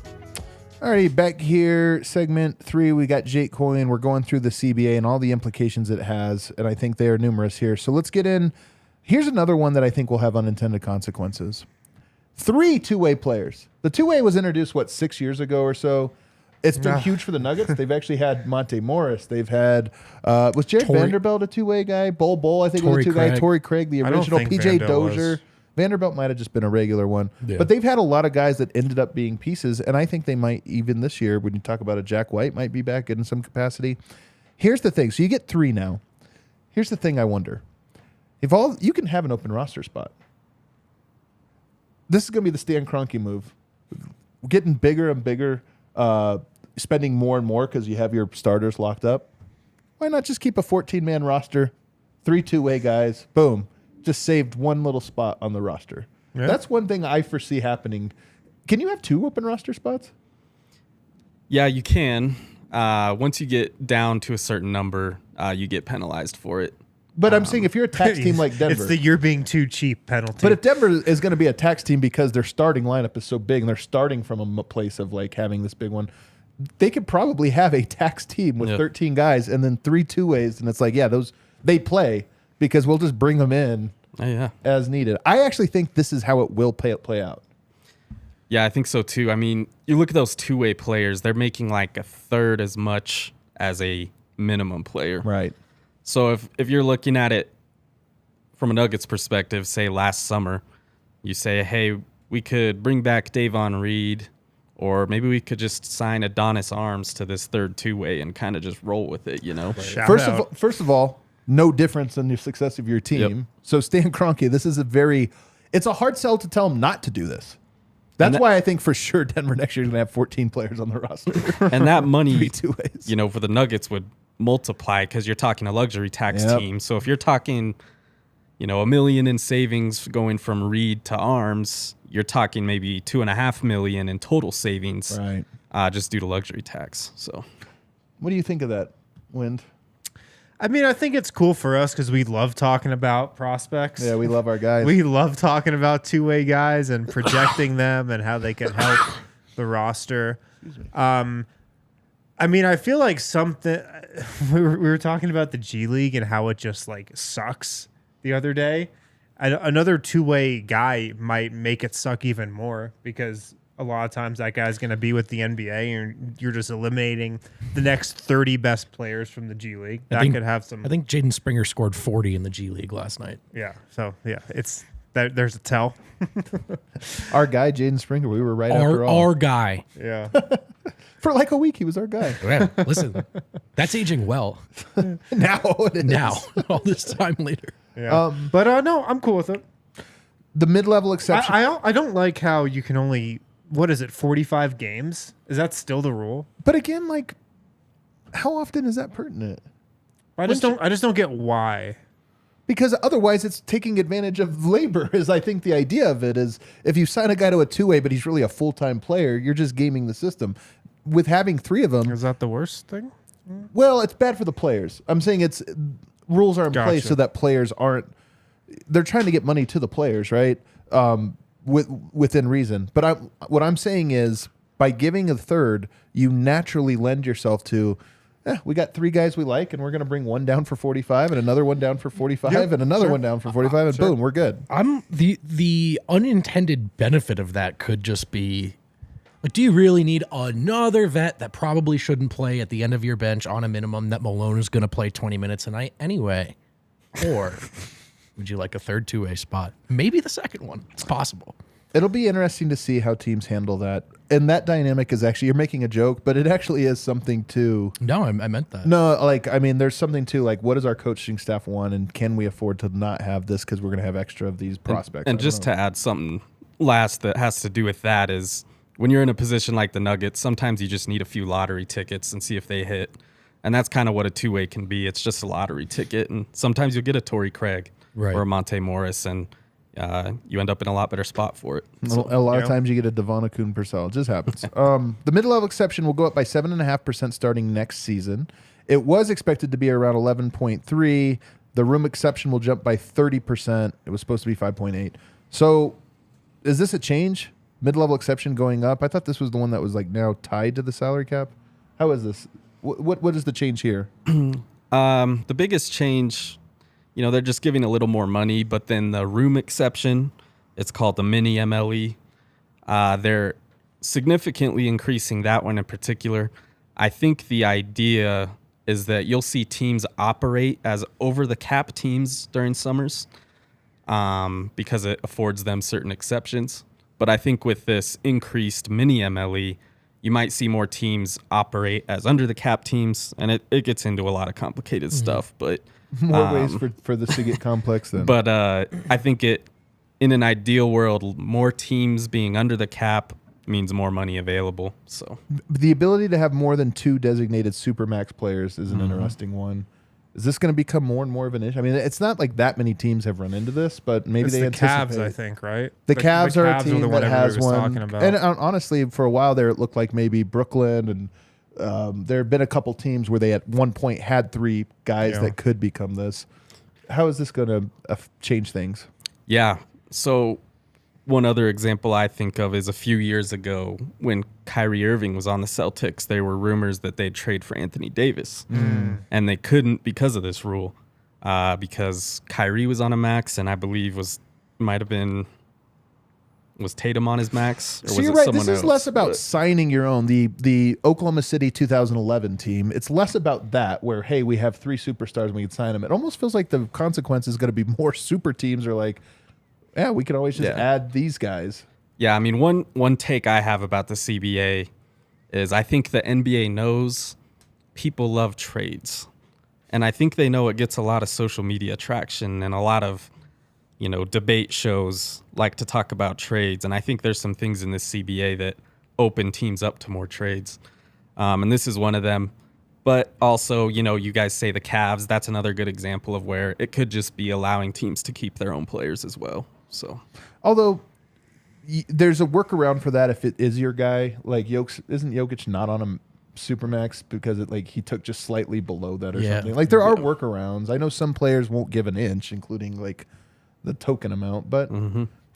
Alrighty, back here, segment 3, we got Jake Coyne. We're going through the CBA and all the implications it has, and I think they are numerous here. So let's get in. Here's another one that I think will have unintended consequences. 3 two-way players. The two-way was introduced, 6 years ago or so? It's been huge for the Nuggets. They've actually had Monte Morris. They've had, was Jared Vanderbilt a two-way guy? Bol, I think, was a two-guy. Torrey Craig, the original. PJ Dozier. Vanderbilt might have just been a regular one. Yeah. But they've had a lot of guys that ended up being pieces, and I think they might, even this year, when you talk about a Jack White, might be back in some capacity. Here's the thing. So you get 3 now. Here's the thing I wonder. If you can have an open roster spot. This is going to be the Stan Kroenke move. Getting bigger and bigger, spending more and more because you have your starters locked up. Why not just keep a 14-man roster, 3 two-way guys, boom. Just saved one little spot on the roster. Yeah. That's one thing I foresee happening. Can you have 2 open roster spots? Yeah, you can. Once you get down to a certain number, you get penalized for it. But I'm saying if you're a tax team like Denver. It's the you're being too cheap penalty. But if Denver is going to be a tax team because their starting lineup is so big and they're starting from a place of having this big one, they could probably have a tax team with 13 guys and then 3 two-ways. And it's those they play. Because we'll just bring them in as needed. I actually think this is how it will play out. Yeah, I think so too. I mean, you look at those two-way players, they're making a third as much as a minimum player. Right. So if you're looking at it from a Nuggets perspective, say last summer, you say, hey, we could bring back Davon Reed, or maybe we could just sign Adonis Arms to this third two-way and kind of just roll with it, First of all, no difference in the success of your team. Yep. So Stan Kroenke, this is it's a hard sell to tell him not to do this. That's why I think for sure Denver next year is going to have 14 players on the roster. And that money, 3 two-ways. For the Nuggets would multiply because you're talking a luxury tax team. So if you're talking, $1 million in savings going from Reed to Arms, you're talking maybe $2.5 million in total savings, right? Just due to luxury tax. So, what do you think of that, Wind? I mean, I think it's cool for us because we love talking about prospects. Yeah, we love our guys. We love talking about two-way guys and projecting them and how they can help the roster. I mean, I feel like something we were talking about the G League and how it just sucks the other day. Another two-way guy might make it suck even more because a lot of times that guy's going to be with the NBA and you're just eliminating the next 30 best players from the G League. Could have some. I think Jaden Springer scored 40 in the G League last night. Yeah. So, it's there's a tell. Our guy, Jaden Springer, we were right after all. Our guy. Yeah. For a week, he was our guy. Yeah, listen, that's aging well. Now it is. Now, all this time later. Yeah. But no, I'm cool with it. The mid-level exception. I don't like how you can only... What is it, 45 games? Is that still the rule? But again, how often is that pertinent? I just don't get why. Because otherwise it's taking advantage of labor, is I think the idea of it is if you sign a guy to a two-way, but he's really a full-time player, you're just gaming the system. With having 3 of them... Is that the worst thing? Well, it's bad for the players. I'm saying rules are in place so that players aren't... They're trying to get money to the players, right? Within reason. But what I'm saying is by giving a third, you naturally lend yourself to, we got 3 guys we like, and we're going to bring one down for 45 and another one down for 45 and another one down for 45, and boom, we're good. The unintended benefit of that could just be Like, do you really need another vet that probably shouldn't play at the end of your bench on a minimum that Malone is going to play 20 minutes a night anyway? Or would you like a third two-way spot? Maybe the second one. It's possible. It'll be interesting to see how teams handle that. And that dynamic is actually, you're making a joke, but it actually is something to... No, I meant that. No, like, I mean, there's something to, like, what does our coaching staff want, and can we afford to not have this because we're going to have extra of these prospects? And just to add something last that has to do with that is when you're in a position like the Nuggets, sometimes you just need a few lottery tickets and see if they hit. And that's kind of what a two-way can be. It's just a lottery ticket. And sometimes you'll get a Torrey Craig or a Monte Morris, and you end up in a lot better spot for it. So, a lot of times you get a Devonakun Purcell. It just happens. The mid-level exception will go up by 7.5% starting next season. It was expected to be around 11.3. The room exception will jump by 30%. It was supposed to be 5.8. So is this a change? Mid-level exception going up? I thought this was the one that was like now tied to the salary cap. How is this? What is the change here? The biggest change, they're just giving a little more money, but then the room exception, it's called the mini MLE. They're significantly increasing that one in particular. I think the idea is that you'll see teams operate as over-the-cap teams during summers because it affords them certain exceptions. But I think with this increased mini MLE, you might see more teams operate as under-the-cap teams, and it gets into a lot of complicated stuff. But more ways for this to get complex then. But I think in an ideal world, more teams being under the cap means more money available. So the ability to have more than 2 designated Supermax players is an interesting one. Is this going to become more and more of an issue? I mean, it's not like that many teams have run into this, but maybe they anticipate. Cavs, I think, right? The Cavs are a team the that has one. Talking about. And honestly, for a while there, it looked like maybe Brooklyn and there have been a couple teams where they at one point had 3 guys that could become this. How is this going to change things? Yeah. So one other example I think of is a few years ago when Kyrie Irving was on the Celtics, there were rumors that they'd trade for Anthony Davis. And they couldn't because of this rule, because Kyrie was on a max, and I believe was Tatum on his max? Or so was you're it right. someone This is else? less about signing your own. The Oklahoma City 2011 team, it's less about that where, hey, we have 3 superstars and we can sign them. It almost feels like the consequence is going to be more super teams are like, yeah, we can always just add these guys. Yeah, I mean, one take I have about the CBA is I think the NBA knows people love trades. And I think they know it gets a lot of social media traction, and a lot of, debate shows like to talk about trades. And I think there's some things in this CBA that open teams up to more trades. And this is one of them. But also, you guys say the Cavs, that's another good example of where it could just be allowing teams to keep their own players as well. So, although there's a workaround for that if it is your guy, like isn't Jokic not on a Supermax because he took just slightly below that or something? Like there are workarounds. I know some players won't give an inch, including like the token amount, but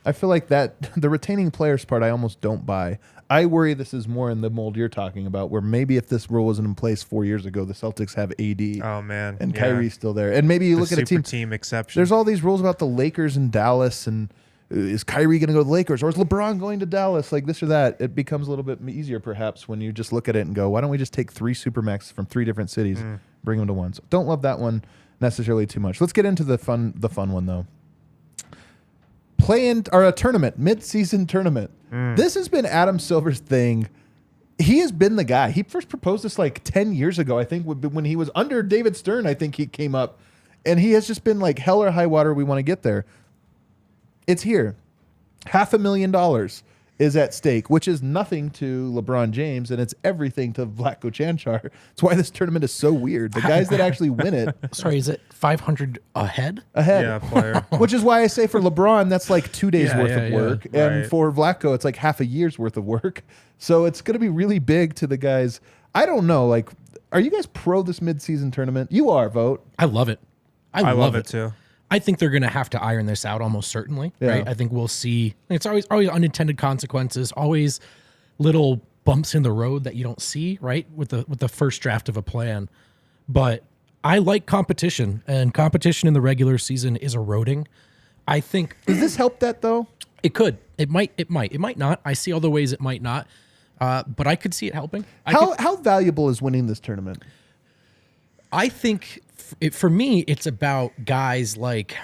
I feel like that the retaining players part I almost don't buy. I worry this is more in the mold you're talking about, where maybe if this rule wasn't in place 4 years ago, the Celtics have AD. Oh man, and Kyrie's still there, and maybe you look at a team exception. There's all these rules about the Lakers and Dallas, and is Kyrie going to go to the Lakers, or is LeBron going to Dallas? Like this or that. It becomes a little bit easier perhaps when you just look at it and go, why don't we just take 3 Supermaxes from 3 different cities, bring them to one? So don't love that one necessarily too much. Let's get into the fun one though. A tournament, mid-season tournament. This has been Adam Silver's thing. He has been the guy. He first proposed this like 10 years ago, I think, when he was under David Stern. I think he came up, and he has just been like, hell or high water, we want to get there. It's here. $500,000 is at stake, which is nothing to LeBron James, and it's everything to Vlatko Cancar. It's why this tournament is so weird. The guys that actually win it. Sorry, is it 500 ahead? Yeah, player. Which is why I say for LeBron, that's like 2 days worth of work. Yeah. And for Vlatko, it's like half a year's worth of work. So it's going to be really big to the guys. I don't know. Like, are you guys pro this midseason tournament? You are, Vogt. I love it. I love it too. I think they're going to have to iron this out almost certainly, right? I think we'll see. It's always unintended consequences, always little bumps in the road that you don't see, right? With the first draft of a plan. But I like competition, and competition in the regular season is eroding. I think Does this help that though? it could. It might not. I see all the ways it might not. But I could see it helping. How valuable is winning this tournament? I think for me, it's about guys like,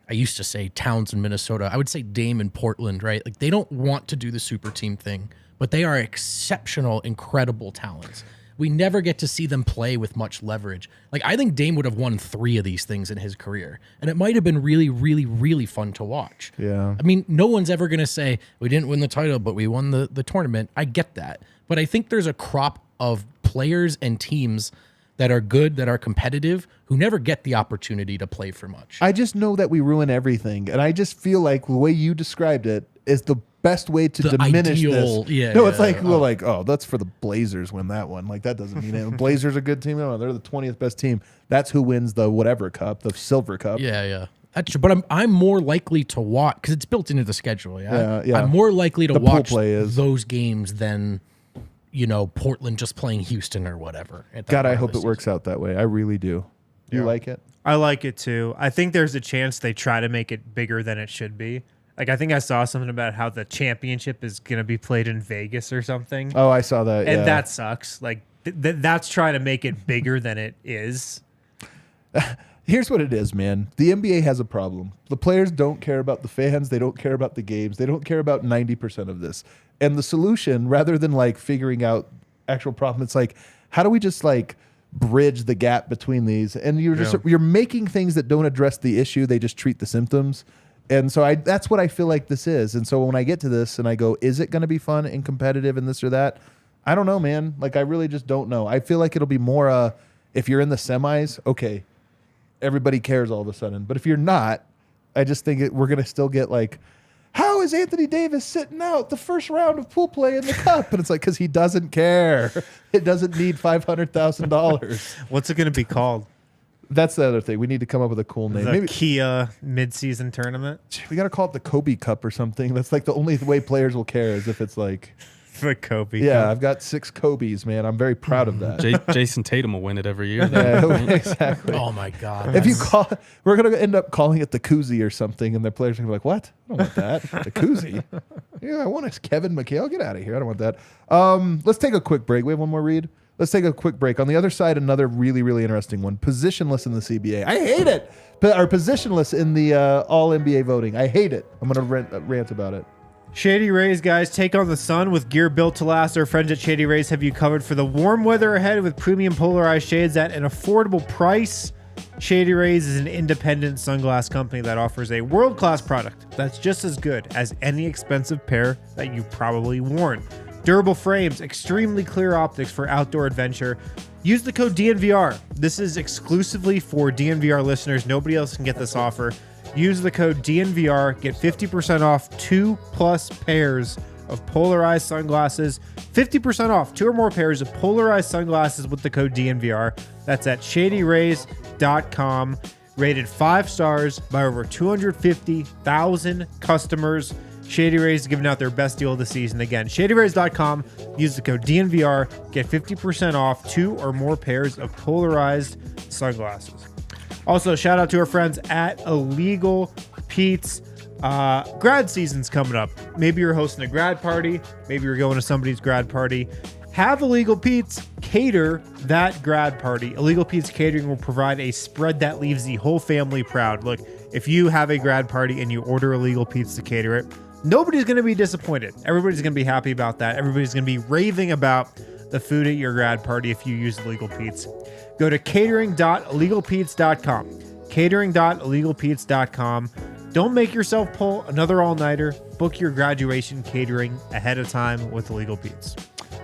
I used to say Towns in Minnesota. I would say Dame in Portland, right? Like they don't want to do the super team thing, but they are exceptional, incredible talents. We never get to see them play with much leverage. Like I think Dame would have won 3 of these things in his career, and it might have been really, really, really fun to watch. Yeah. I mean, no one's ever going to say we didn't win the title, but we won the tournament. I get that, but I think there's a crop of players and teams that are good, that are competitive, who never get the opportunity to play for much. I just know that we ruin everything, and I just feel like the way you described it is the best way to diminish this. Yeah, no, it's like we're like, oh, that's for the Blazers win that one. Like that doesn't mean it. Blazers are a good team. No, they're the 20th best team. That's who wins the whatever cup, the silver cup. Yeah. That's true. But I'm more likely to watch because it's built into the schedule. Yeah. I'm more likely to The pool watch play is. those games than Portland just playing Houston or whatever. God, I hope it works out that way. I really do. Do you like it? I like it too. I think there's a chance they try to make it bigger than it should be. Like I think I saw something about how the championship is going to be played in Vegas or something. Oh, I saw that. And yeah. that sucks. Like that's trying to make it bigger than it is. Here's what it is, man. The NBA has a problem. The players don't care about the fans. They don't care about the games. They don't care about 90% of this. And the solution, rather than like figuring out actual problem, it's like, how do we just like bridge the gap between these? And you're making things that don't address the issue. They just treat the symptoms. And so that's what I feel like this is. And so when I get to this and I go, is it going to be fun and competitive and this or that? I don't know, man. Like, I really just don't know. I feel like it'll be more, if you're in the semis, okay, everybody cares all of a sudden. But if you're not, I just think we're going to still get like, how is Anthony Davis sitting out the first round of pool play in the cup? And it's like, because he doesn't care. It doesn't need $500,000. What's it going to be called? That's the other thing. We need to come up with a cool name. The Maybe Kia mid-season tournament. we got to call it the Kobe Cup or something. That's like the only way players will care is if it's like, The Kobe. yeah, Cup. I've got 6 Kobe's, man. I'm very proud of that. Jason Tatum will win it every year. Yeah, exactly. Oh my God. If you call, we're gonna end up calling it the koozie or something, and the players are gonna be like, "What? I don't want that. The koozie? Yeah, I want a Kevin McHale. Get out of here. I don't want that." Let's take a quick break. We have one more read. Let's take a quick break. On the other side, another really, really interesting one. Positionless in the CBA. I hate it. Or positionless in the All NBA voting. I hate it. I'm gonna rant about it. Shady Rays, guys, take on the sun with gear built to last. Our friends at Shady Rays have you covered for the warm weather ahead with premium polarized shades at an affordable price. Shady Rays is an independent sunglass company that offers a world-class product that's just as good as any expensive pair that you've probably worn. Durable frames, extremely clear optics for outdoor adventure. Use the code DNVR. This is exclusively for DNVR listeners. Nobody else can get this offer. Use the code DNVR, get 50% off 2+ pairs of polarized sunglasses. 50% off 2 or more pairs of polarized sunglasses with the code DNVR. That's at shadyrays.com. Rated 5 stars by over 250,000 customers. Shady Rays is giving out their best deal of the season. Again, shadyrays.com. Use the code DNVR. Get 50% off 2 or more pairs of polarized sunglasses. Also, shout out to our friends at Illegal Pete's. Grad season's coming up. Maybe you're hosting a grad party. Maybe you're going to somebody's grad party. Have Illegal Pete's cater that grad party. Illegal Pete's Catering will provide a spread that leaves the whole family proud. Look, if you have a grad party and you order Illegal Pete's to cater it, nobody's going to be disappointed. Everybody's going to be happy about that. Everybody's going to be raving about the food at your grad party if you use Illegal Pete's. Go to catering.illegalpete's.com. Catering.illegalpete's.com. Don't make yourself pull another all-nighter. Book your graduation catering ahead of time with Illegal Pete's.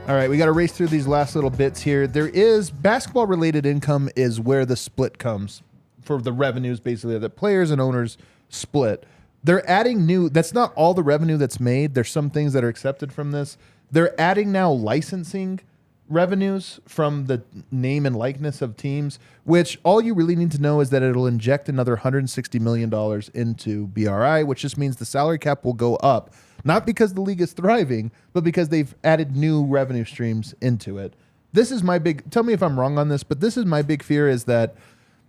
All right, we got to race through these last little bits here. There is basketball-related income is where the split comes for the revenues, basically, that players and owners split. They're adding new, that's not all the revenue that's made. There's some things that are accepted from this. They're adding now licensing revenues from the name and likeness of teams, which all you really need to know is that it'll inject another $160 million into BRI, which just means the salary cap will go up, not because the league is thriving, but because they've added new revenue streams into it. This is my big, tell me if I'm wrong on this, but this is my big fear is that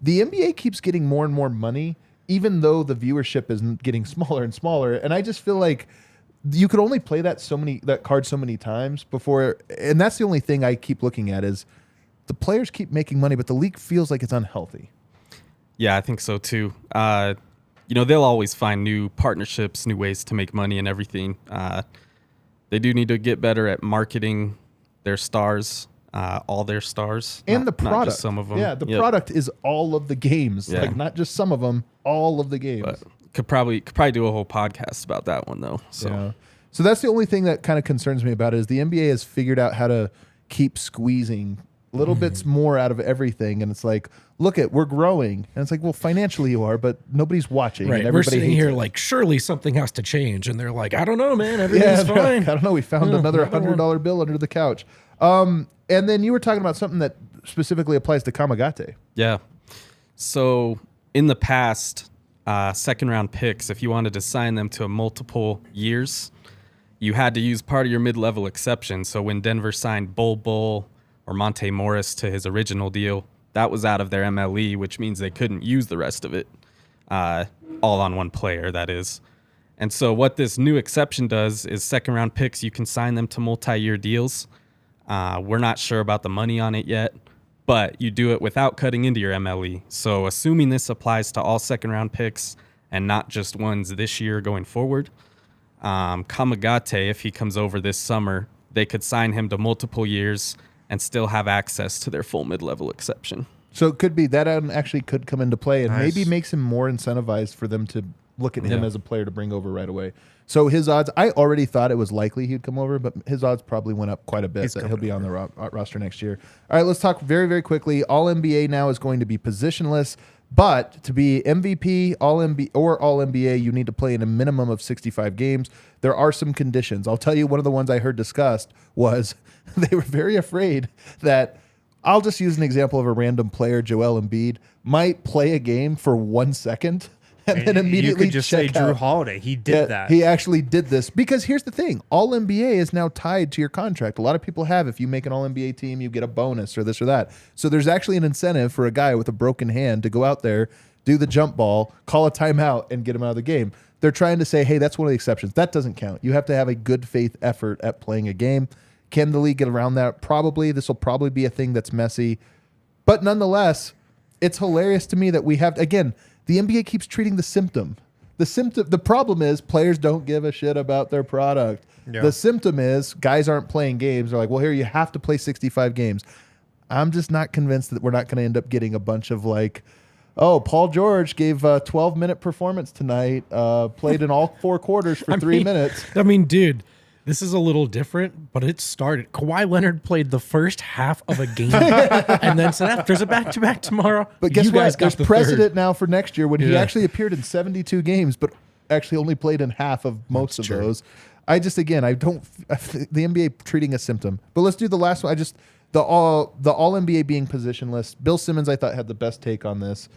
the NBA keeps getting more and more money, even though the viewership is getting smaller and smaller. And I just feel like you could only play that card so many times before, and that's the only thing I keep looking at is the players keep making money, but the league feels like it's unhealthy. Yeah, I think so too. They'll always find new partnerships, new ways to make money and everything. They do need to get better at marketing their stars, all their stars. And the product. Not just some of them. Yeah, the product is all of the games. Yeah. Like not just some of them, all of the games. But could probably do a whole podcast about that one though. So Yeah. So that's the only thing that kind of concerns me about it is the NBA has figured out how to keep squeezing little bits more out of everything. And it's like, look we're growing. And it's like, well, financially you are, but nobody's watching. Right. And We're everybody sitting hates here it. like, surely something has to change. And they're like, I don't know, man. Everything's fine. I don't know. We found another $100 bill under the couch. And then you were talking about something that specifically applies to Kamagate. yeah. So in the past, second round picks, if you wanted to sign them to multiple years, you had to use part of your mid-level exception. So when Denver signed Bol or Monte Morris to his original deal, that was out of their MLE, which means they couldn't use the rest of it, all on one player, that is. And so what this new exception does is second round picks, you can sign them to multi-year deals. We're not sure about the money on it yet, but you do it without cutting into your MLE. So assuming this applies to all second round picks and not just ones this year going forward, Kamagate, if he comes over this summer, they could sign him to multiple years and still have access to their full mid-level exception. So it could be that actually could come into play and Nice. maybe makes him more incentivized for them to look at him as a player to bring over right away. So his odds, I already thought it was likely he'd come over, but his odds probably went up quite a bit that he'll be on the roster next year. All right, let's talk very, very quickly. All NBA now is going to be positionless, but to be MVP, All NBA, you need to play in a minimum of 65 games. There are some conditions. I'll tell you, one of the ones I heard discussed was they were very afraid that, I'll just use an example of a random player, Joel Embiid, might play a game for 1 second and then immediately you could just check say Drew out. Holiday. He did that. He actually did this because here's the thing. All NBA is now tied to your contract. A lot of people have, if you make an All NBA team, you get a bonus or this or that. So there's actually an incentive for a guy with a broken hand to go out there, do the jump ball, call a timeout, and get him out of the game. They're trying to say, hey, that's one of the exceptions. That doesn't count. You have to have a good faith effort at playing a game. Can the league get around that? Probably. This will probably be a thing that's messy. But nonetheless, it's hilarious to me that we have, again, the NBA keeps treating the symptom. The problem is players don't give a shit about their product. Yeah. The symptom is guys aren't playing games. They're like, well, here, you have to play 65 games. I'm just not convinced that we're not going to end up getting a bunch of like, oh, Paul George gave a 12-minute performance tonight, played in all 4 quarters for 3 minutes. I mean, dude, this is a little different, but it started. Kawhi Leonard played the first half of a game and then said, there's a back-to-back tomorrow. But guess You guys what? got There's the precedent third. now for next year when he Yeah. actually appeared in 72 games, but actually only played in half of most of true. those. I don't, the NBA treating a symptom. But let's do the last one. The all NBA being positionless. Bill Simmons, I thought, had the best take on this.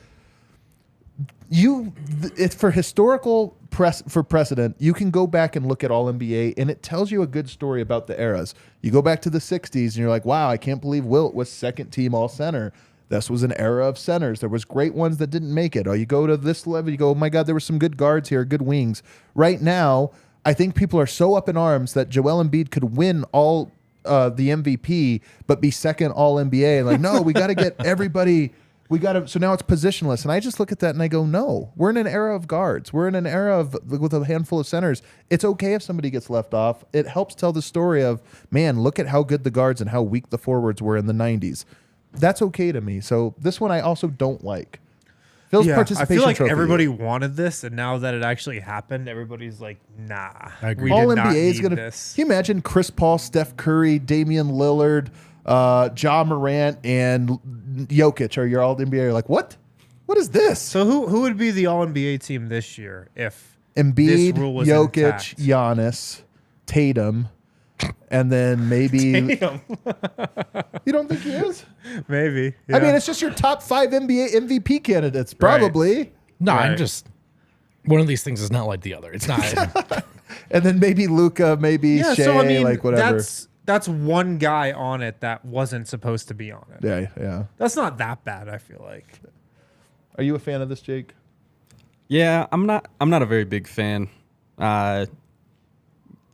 It's for historical precedent. You can go back and look at All NBA, and it tells you a good story about the eras. You go back to the '60s, and you're like, "Wow, I can't believe Wilt was second team All Center." This was an era of centers. There was great ones that didn't make it. Oh, you go to this level, you go, "Oh my God, there were some good guards here, good wings." Right now, I think people are so up in arms that Joel Embiid could win all the MVP, but be second All NBA. And like, no, we got to get everybody. So now it's positionless. And I just look at that and I go, no, we're in an era of guards. We're in an era with a handful of centers. It's okay if somebody gets left off. It helps tell the story of, man, look at how good the guards and how weak the forwards were in the 90s. That's okay to me. So this one I also don't like. Phil's I participation feel like trophy. everybody wanted this, and now that it actually happened, everybody's like, nah. I agree. We All did not NBA is need going to. this. Can you imagine Chris Paul, Steph Curry, Damian Lillard, Ja Morant, and Jokic are your All NBA? You're like, what? What is this? So who would be the All NBA team this year if Embiid, this rule was Jokic, intact? Giannis, Tatum, and then maybe. Damn. You don't think he is? Maybe. I mean, yeah. it's just your top 5 NBA MVP candidates, probably. No, Right. I'm just, one of these things is not like the other. It's not. And then maybe Luka, maybe yeah. Shea, So I mean, like whatever. that's one guy on it that wasn't supposed to be on it. Yeah. That's not that bad. I feel like. Are you a fan of this, Jake? Yeah, I'm not a very big fan.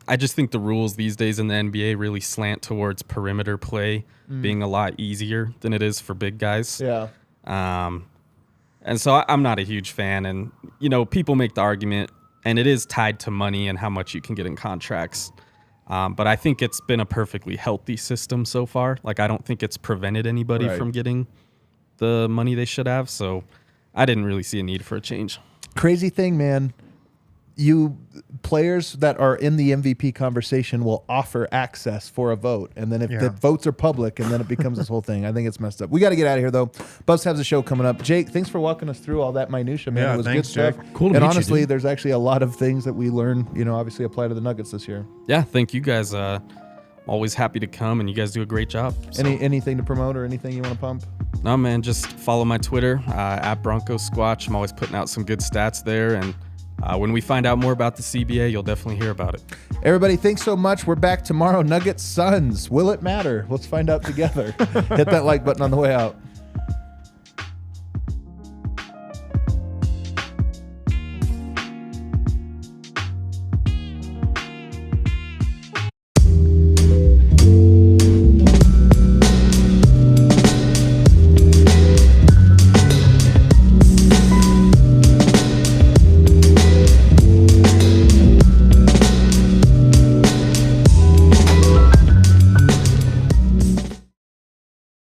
I just think the rules these days in the NBA really slant towards perimeter play being a lot easier than it is for big guys. Yeah. And so I'm not a huge fan. And, you know, people make the argument, and it is tied to money and how much you can get in contracts. But I think it's been a perfectly healthy system so far. Like, I don't think it's prevented anybody from getting the money they should have. So I didn't really see a need for a change. Crazy thing, man. You players that are in the MVP conversation will offer access for a vote, and then if the votes are public, and then it becomes this whole thing. I think it's messed up. We got to get out of here though. Buzz has a show coming up. Jake, thanks for walking us through all that minutia, man. Yeah, it was thanks, good stuff. Jake. Cool to and meet you, honestly, dude. there's actually a lot of things that we learn. You know, obviously apply to the Nuggets this year. Yeah, thank you guys. Always happy to come, and you guys do a great job. So. Anything to promote or anything you want to pump? No, man, just follow my Twitter, at Bronco Squatch. I'm always putting out some good stats there, and when we find out more about the CBA, you'll definitely hear about it. Everybody, thanks so much. We're back tomorrow. Nuggets Suns. Will it matter? Let's find out together. Hit that like button on the way out.